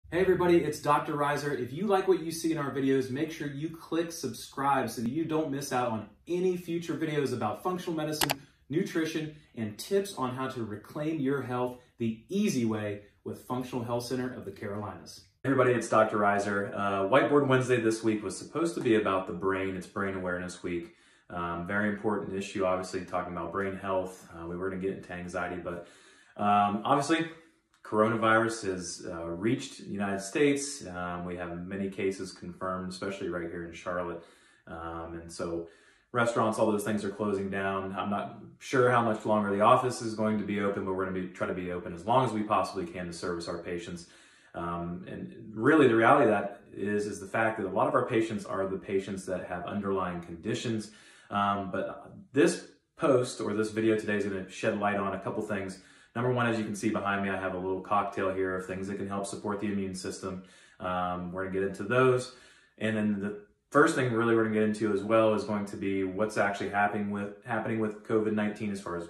Hey everybody, it's Dr. Reiser. If you like what you see in our videos, make sure you click subscribe so that you don't miss out on any future videos about functional medicine, nutrition, and tips on how to reclaim your health the easy way with Functional Health Center of the Carolinas. Hey everybody, it's Dr. Reiser. Whiteboard Wednesday this week was supposed to be about the brain. It's Brain Awareness Week. Very important issue, obviously, talking about brain health. We were going to get into anxiety, but obviously, coronavirus has reached the United States. We have many cases confirmed, especially right here in Charlotte. And so restaurants, all those things are closing down. I'm not sure how much longer the office is going to be open, but we're going to try to be open as long as we possibly can to service our patients. And really the reality of that is the fact that a lot of our patients are the patients that have underlying conditions. But this post or this video today is going to shed light on a couple things. Number one, as you can see behind me, I have a little cocktail here of things that can help support the immune system. We're going to get into those. And then the first thing really we're going to get into as well is going to be what's actually happening with COVID-19 as far as,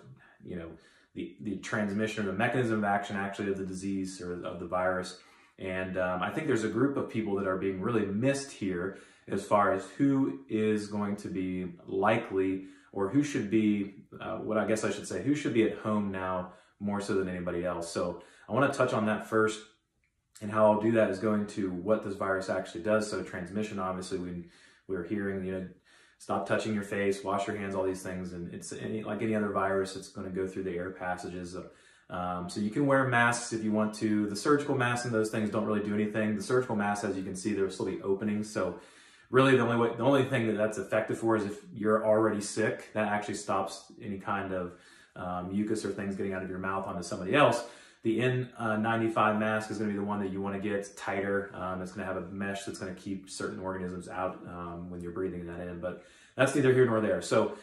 the transmission or the mechanism of action actually of the disease or of the virus. And I think there's a group of people that are being really missed here as far as who is going to be likely or who should be, who should be at home now more so than anybody else. So I want to touch on that first, and how I'll do that is going to what this virus actually does. So transmission, obviously, we're hearing, stop touching your face, wash your hands, all these things, and it's like any other virus, it's going to go through the air passages. So you can wear masks if you want to. The surgical masks and those things don't really do anything. The surgical masks, as you can see, there'll still be openings. So really the only thing that's effective for is if you're already sick. That actually stops any kind of mucus or things getting out of your mouth onto somebody else. The N95 mask is going to be the one that you want to get tighter. It's going to have a mesh that's going to keep certain organisms out when you're breathing that in, but that's neither here nor there. So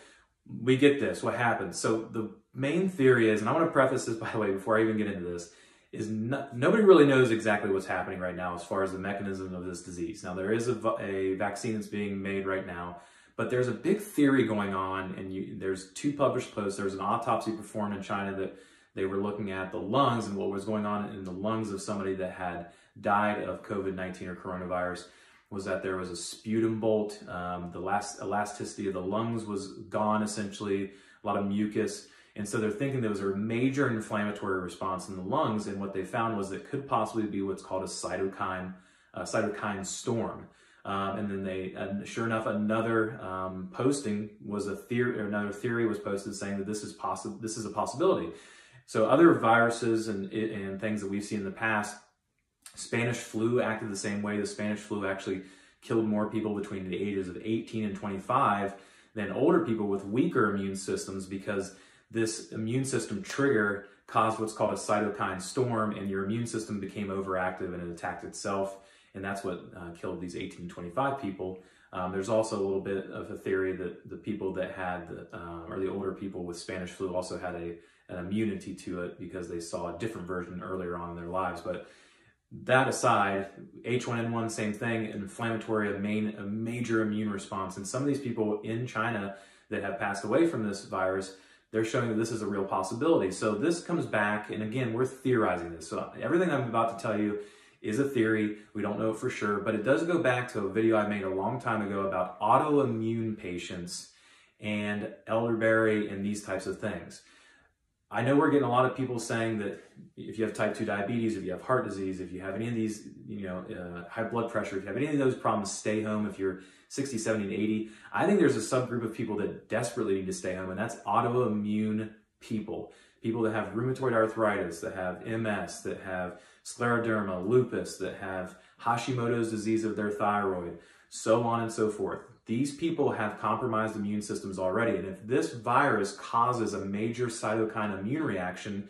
we get this, what happens. So the main theory is, and I want to preface this by the way before I even get into this, is nobody really knows exactly what's happening right now as far as the mechanism of this disease. Now there is a vaccine that's being made right now, but there's a big theory going on, and there's two published posts. There's an autopsy performed in China that they were looking at the lungs and what was going on in the lungs of somebody that had died of COVID-19 or coronavirus, was that there was a sputum bolt. The elasticity of the lungs was gone, essentially, a lot of mucus. And so they're thinking there was a major inflammatory response in the lungs, and what they found was it could possibly be what's called a cytokine storm. And then sure enough, another posting was another theory was posted saying that this is a possibility. So other viruses and things that we've seen in the past, Spanish flu acted the same way. The Spanish flu actually killed more people between the ages of 18 and 25 than older people with weaker immune systems, because this immune system trigger caused what's called a cytokine storm, and your immune system became overactive and it attacked itself. And that's what killed these 18 to 25 people. There's also a little bit of a theory that the people that had, or the older people with Spanish flu also had an immunity to it because they saw a different version earlier on in their lives. But that aside, H1N1, same thing, inflammatory, a major immune response. And some of these people in China that have passed away from this virus, they're showing that this is a real possibility. So this comes back, and again, we're theorizing this. So everything I'm about to tell you is a theory. We don't know it for sure, but it does go back to a video I made a long time ago about autoimmune patients and elderberry and these types of things. I know we're getting a lot of people saying that if you have type 2 diabetes, if you have heart disease, if you have any of these, high blood pressure, if you have any of those problems, stay home. If you're 60, 70, and 80, I think there's a subgroup of people that desperately need to stay home, and that's autoimmune people. People that have rheumatoid arthritis, that have MS, that have scleroderma, lupus, that have Hashimoto's disease of their thyroid, so on and so forth. These people have compromised immune systems already, and if this virus causes a major cytokine immune reaction,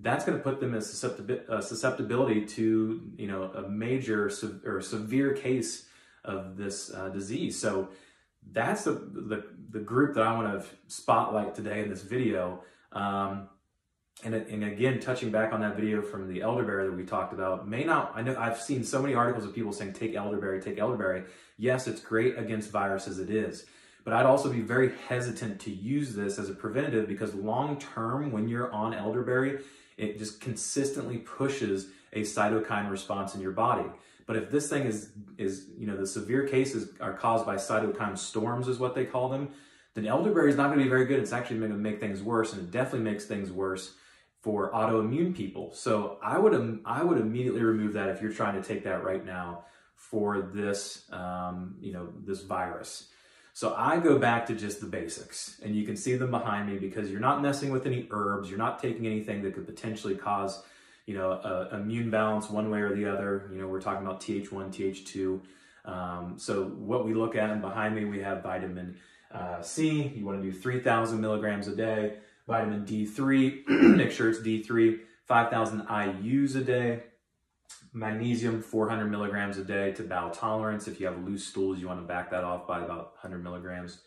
that's going to put them in susceptibility to a major or severe case of this disease. So that's the group that I want to spotlight today in this video. And again, touching back on that video from the elderberry that we talked about, I know I've seen so many articles of people saying, take elderberry, take elderberry. Yes, it's great against viruses, it is. But I'd also be very hesitant to use this as a preventative because long-term, when you're on elderberry, it just consistently pushes a cytokine response in your body. But if this thing is the severe cases are caused by cytokine storms is what they call them, then elderberry is not going to be very good. It's actually going to make things worse, and it definitely makes things worse for autoimmune people. So I would immediately remove that if you're trying to take that right now for this, this virus. So I go back to just the basics, and you can see them behind me because you're not messing with any herbs. You're not taking anything that could potentially cause, immune balance one way or the other. We're talking about TH1, TH2. So what we look at, and behind me, we have vitamin C. You want to do 3,000 milligrams a day. Vitamin D3, make sure it's D3, 5,000 IUs a day. Magnesium, 400 milligrams a day to bowel tolerance. If you have loose stools, you want to back that off by about 100 milligrams.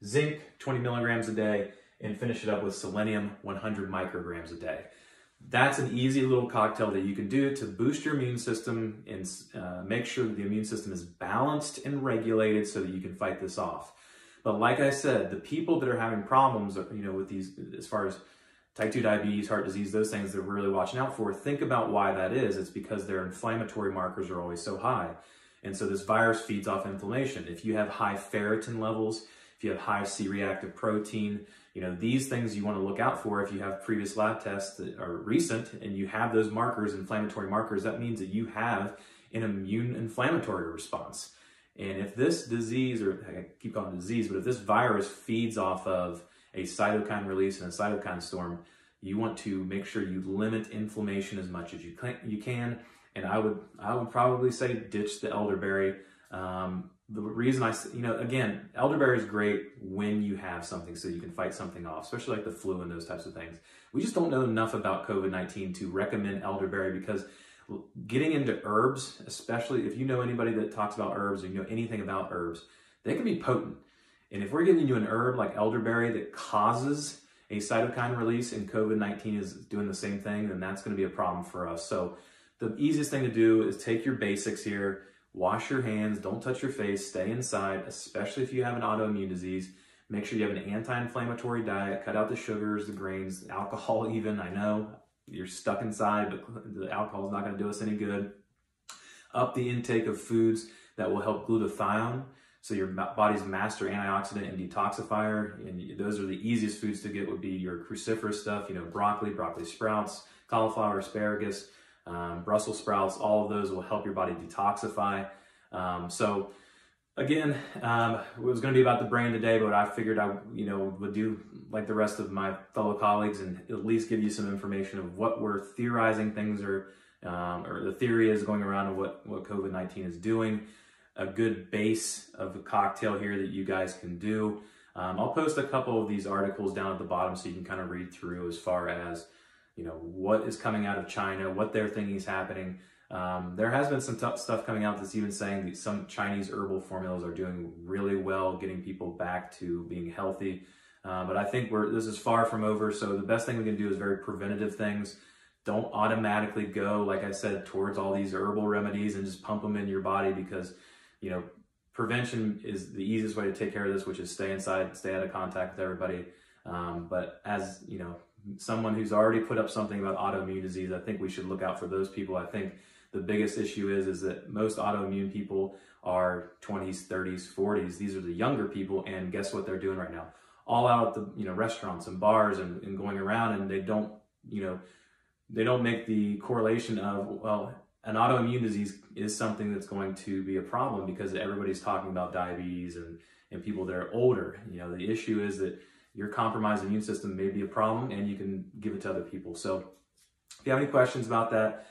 Zinc, 20 milligrams a day, and finish it up with selenium, 100 micrograms a day. That's an easy little cocktail that you can do to boost your immune system and make sure that the immune system is balanced and regulated so that you can fight this off. But like I said, the people that are having problems, with these, as far as type 2 diabetes, heart disease, those things that we're really watching out for, think about why that is. It's because their inflammatory markers are always so high. And so this virus feeds off inflammation. If you have high ferritin levels, if you have high C-reactive protein, these things you want to look out for. If you have previous lab tests that are recent and you have those markers, inflammatory markers, that means that you have an immune inflammatory response. And if this disease, or I keep calling it disease, but if this virus feeds off of a cytokine release and a cytokine storm, you want to make sure you limit inflammation as much as you can. And I would probably say ditch the elderberry. The reason again, elderberry is great when you have something so you can fight something off, especially like the flu and those types of things. We just don't know enough about COVID-19 to recommend elderberry, because getting into herbs, especially if you know anybody that talks about herbs or you know anything about herbs, they can be potent. And if we're giving you an herb like elderberry that causes a cytokine release and COVID-19 is doing the same thing, then that's going to be a problem for us. So the easiest thing to do is take your basics here, wash your hands, don't touch your face, stay inside, especially if you have an autoimmune disease. Make sure you have an anti-inflammatory diet, cut out the sugars, the grains, alcohol even. I know you're stuck inside, but the alcohol is not going to do us any good. Up the intake of foods that will help glutathione, so your body's master antioxidant and detoxifier. And those are the easiest foods to get, would be your cruciferous stuff, broccoli sprouts, cauliflower, asparagus, Brussels sprouts. All of those will help your body detoxify. So again, it was going to be about the brain today, but I figured I would do like the rest of my fellow colleagues and at least give you some information of what we're theorizing things are, or the theory is going around of what COVID-19 is doing. A good base of a cocktail here that you guys can do. I'll post a couple of these articles down at the bottom so you can kind of read through as far as, what is coming out of China, what they're thinking is happening. There has been some stuff coming out that's even saying that some Chinese herbal formulas are doing really well, getting people back to being healthy. But I think this is far from over. So the best thing we can do is very preventative things. Don't automatically go, like I said, towards all these herbal remedies and just pump them in your body, because prevention is the easiest way to take care of this, which is stay inside, stay out of contact with everybody. But as someone who's already put up something about autoimmune disease, I think we should look out for those people. I think the biggest issue is that most autoimmune people are 20s, 30s, 40s. These are the younger people, and guess what they're doing right now? All out at the restaurants and bars and going around, and they don't make the correlation of, well, an autoimmune disease is something that's going to be a problem because everybody's talking about diabetes and people that are older. The issue is that your compromised immune system may be a problem, and you can give it to other people. So if you have any questions about that,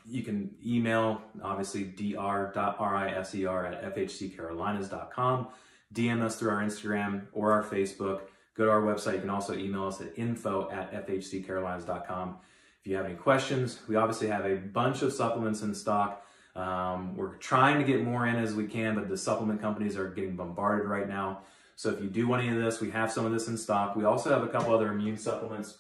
you can email, obviously, dr.riser@fhccarolinas.com, DM us through our Instagram or our Facebook. Go to our website. You can also email us at info@fhccarolinas.com. If you have any questions, we obviously have a bunch of supplements in stock. We're trying to get more in as we can, but the supplement companies are getting bombarded right now. So if you do want any of this, we have some of this in stock. We also have a couple other immune supplements.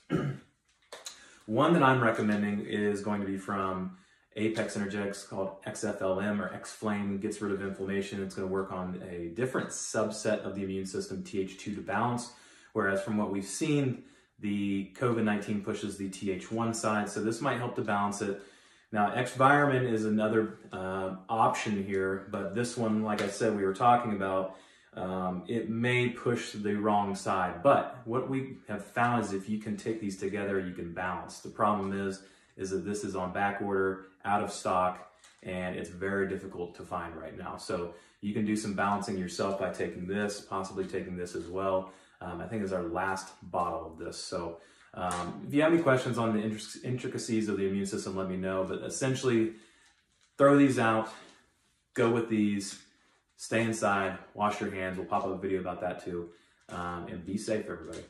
One that I'm recommending is going to be from Apex energetics called XFLM or X-Flame, gets rid of inflammation. It's going to work on a different subset of the immune system, Th2 to balance. Whereas from what we've seen, the COVID-19 pushes the Th1 side. So this might help to balance it. Now, X-Vitamin is another option here, but this one, like I said, we were talking about, it may push the wrong side. But what we have found is if you can take these together, you can balance. The problem is that this is on back order, out of stock, and it's very difficult to find right now. So you can do some balancing yourself by taking this, possibly taking this as well. I think it's our last bottle of this. So if you have any questions on the intricacies of the immune system, let me know. But essentially, throw these out, go with these, stay inside, wash your hands. We'll pop up a video about that too. And be safe, everybody.